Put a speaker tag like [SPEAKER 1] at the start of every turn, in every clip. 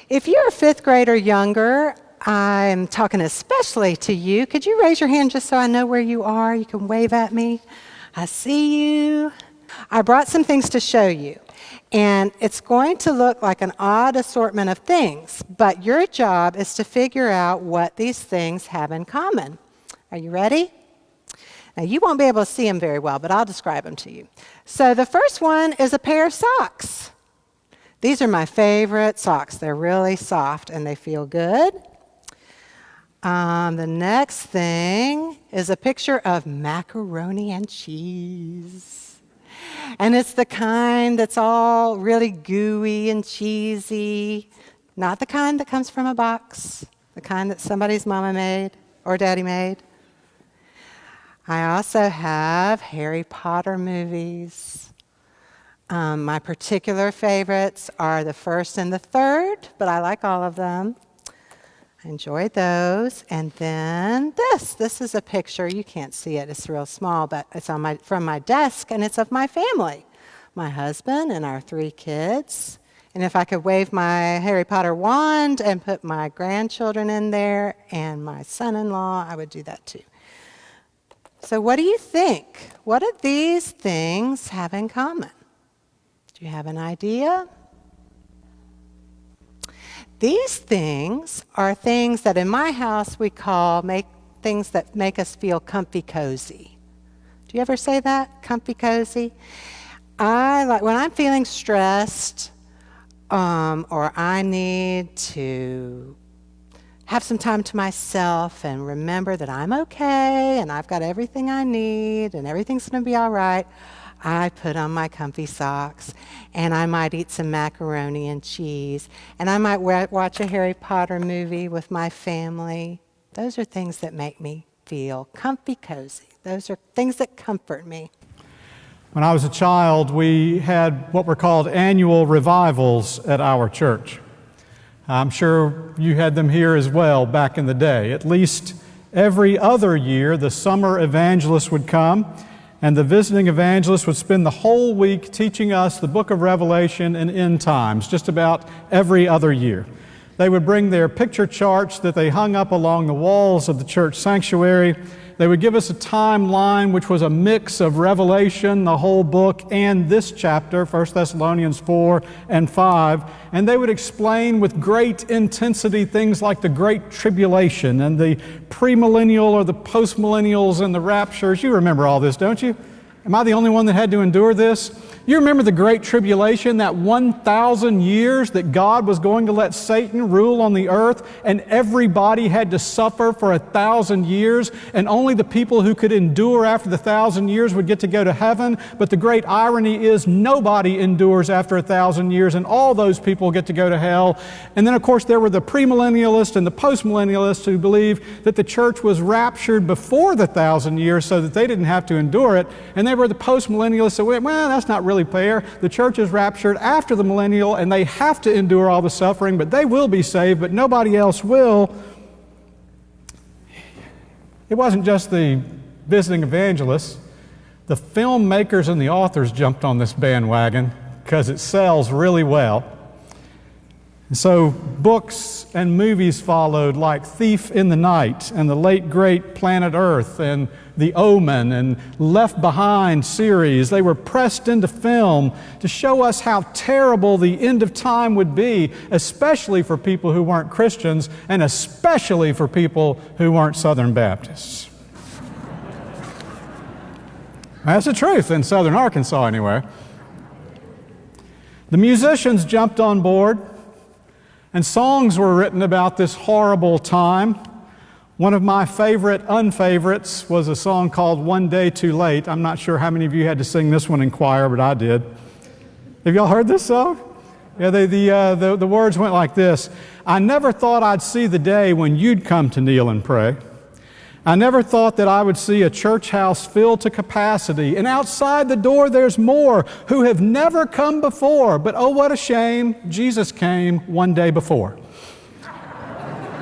[SPEAKER 1] If you're a fifth grade or younger, I'm talking especially to you. Could you raise your hand just so I know where you are? You can wave at me. I see you. I brought some things to show you. And it's going to look like an odd assortment of things, but your job is to figure out what these things have in common. Are you ready? Now, you won't be able to see them very well, but I'll describe them to you. So the first one is a pair of socks. These are my favorite socks. They're really soft and they feel good. The next thing is a picture of macaroni and cheese. And it's the kind that's all really gooey and cheesy. Not the kind that comes from a box. The kind that somebody's mama made or daddy made. I also have Harry Potter movies. My particular favorites are the first and the third, but I like all of them. I enjoyed those. And then this is a picture. You can't see it. It's real small, but it's from my desk, and it's of my family, my husband and our 3 kids. And if I could wave my Harry Potter wand and put my grandchildren in there and my son-in-law, I would do that too. So what do you think? What do these things have in common? Do you have an idea? These things are things that in my house we call things that make us feel comfy cozy. Do you ever say that? Comfy cozy? When I'm feeling stressed or I need to have some time to myself and remember that I'm okay and I've got everything I need and everything's going to be all right, I put on my comfy socks and I might eat some macaroni and cheese and I might watch a Harry Potter movie with my family. Those are things that make me feel comfy cozy. Those are things that comfort me.
[SPEAKER 2] When I was a child, we had what were called annual revivals at our church. I'm sure you had them here as well back in the day. At least every other year, the summer evangelist would come, and the visiting evangelist would spend the whole week teaching us the book of Revelation and end times, just about every other year. They would bring their picture charts that they hung up along the walls of the church sanctuary. They would give us a timeline which was a mix of Revelation, the whole book, and this chapter, 1 Thessalonians 4 and 5. And they would explain with great intensity things like the Great Tribulation and the premillennial or the postmillennials and the raptures. You remember all this, don't you? Am I the only one that had to endure this? You remember the Great Tribulation, that 1,000 years that God was going to let Satan rule on the earth, and everybody had to suffer for 1,000 years, and only the people who could endure after the 1,000 years would get to go to heaven. But the great irony is nobody endures after 1,000 years, and all those people get to go to hell. And then, of course, there were the premillennialists and the postmillennialists who believed that the church was raptured before the 1,000 years so that they didn't have to endure it. And they were the postmillennialists that went, well, that's not really fair. The church is raptured after the millennial and they have to endure all the suffering, but they will be saved, but nobody else will. It wasn't just the visiting evangelists. The filmmakers and the authors jumped on this bandwagon because it sells really well. And so books and movies followed like Thief in the Night and the late great Planet Earth and The Omen and Left Behind series. They were pressed into film to show us how terrible the end of time would be, especially for people who weren't Christians and especially for people who weren't Southern Baptists. That's the truth in Southern Arkansas anyway. The musicians jumped on board and songs were written about this horrible time. One of my favorite unfavorites was a song called One Day Too Late. I'm not sure how many of you had to sing this one in choir, but I did. Have y'all heard this song? Yeah, the words went like this. I never thought I'd see the day when you'd come to kneel and pray. I never thought that I would see a church house filled to capacity, and outside the door there's more who have never come before. But oh, what a shame, Jesus came one day before.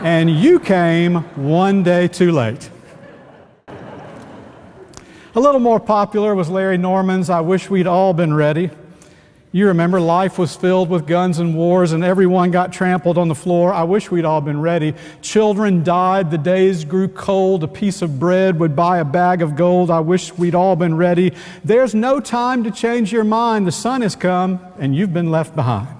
[SPEAKER 2] And you came one day too late. A little more popular was Larry Norman's I Wish We'd All Been Ready. You remember life was filled with guns and wars, and everyone got trampled on the floor. I wish we'd all been ready. Children died. The days grew cold. A piece of bread would buy a bag of gold. I wish we'd all been ready. There's no time to change your mind. The sun has come, and you've been left behind.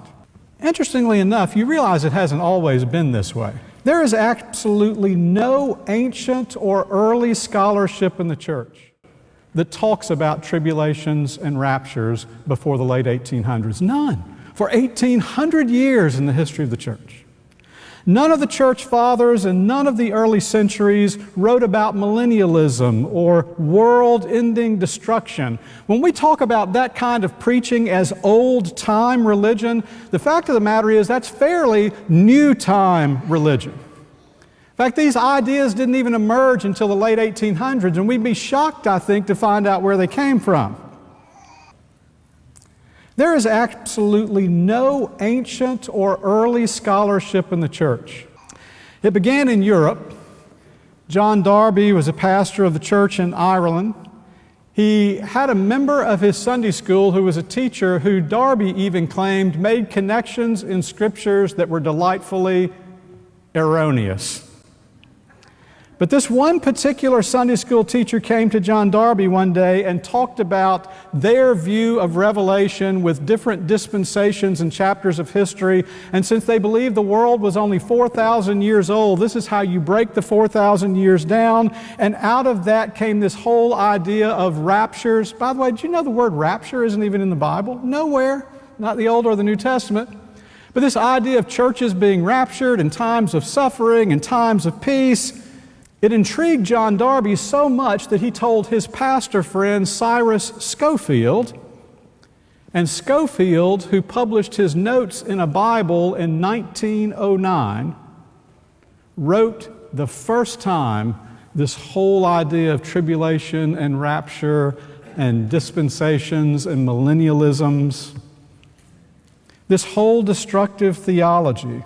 [SPEAKER 2] Interestingly enough, you realize it hasn't always been this way. There is absolutely no ancient or early scholarship in the church that talks about tribulations and raptures before the late 1800s. None. For 1800 years in the history of the church. None of the church fathers and none of the early centuries wrote about millennialism or world-ending destruction. When we talk about that kind of preaching as old-time religion, the fact of the matter is that's fairly new-time religion. In fact, these ideas didn't even emerge until the late 1800s, and we'd be shocked, I think, to find out where they came from. There is absolutely no ancient or early scholarship in the church. It began in Europe. John Darby was a pastor of the church in Ireland. He had a member of his Sunday school who was a teacher who Darby even claimed made connections in scriptures that were delightfully erroneous. But this one particular Sunday school teacher came to John Darby one day and talked about their view of Revelation with different dispensations and chapters of history. And since they believed the world was only 4,000 years old, this is how you break the 4,000 years down. And out of that came this whole idea of raptures. By the way, did you know the word rapture isn't even in the Bible? Nowhere, not the Old or the New Testament. But this idea of churches being raptured in times of suffering and times of peace, it intrigued John Darby so much that he told his pastor friend Cyrus Scofield, and Scofield, who published his notes in a Bible in 1909, wrote the first time this whole idea of tribulation and rapture and dispensations and millennialisms, this whole destructive theology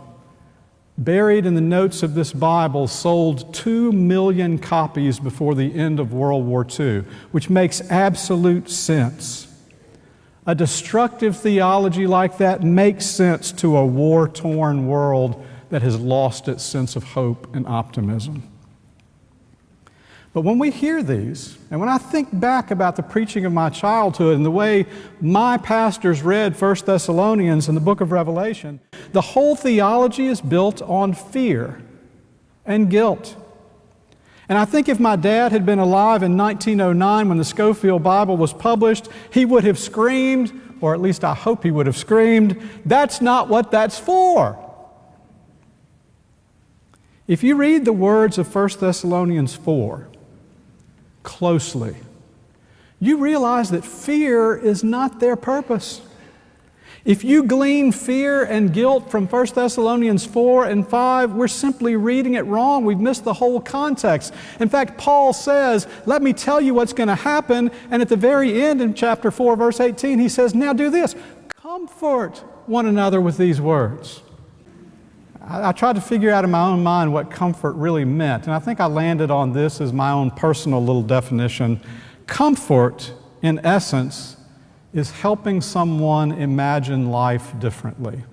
[SPEAKER 2] buried in the notes of this Bible, sold 2 million copies before the end of World War II, which makes absolute sense. A destructive theology like that makes sense to a war-torn world that has lost its sense of hope and optimism. But when we hear these, and when I think back about the preaching of my childhood and the way my pastors read 1 Thessalonians and the book of Revelation, the whole theology is built on fear and guilt. And I think if my dad had been alive in 1909 when the Scofield Bible was published, he would have screamed, or at least I hope he would have screamed, "That's not what that's for." If you read the words of 1 Thessalonians 4 closely, you realize that fear is not their purpose. If you glean fear and guilt from 1 Thessalonians 4 and 5, we're simply reading it wrong. We've missed the whole context. In fact, Paul says, let me tell you what's going to happen. And at the very end in chapter 4, verse 18, he says, now do this. Comfort one another with these words. I tried to figure out in my own mind what comfort really meant, and I think I landed on this as my own personal little definition. Comfort, in essence, is helping someone imagine life differently.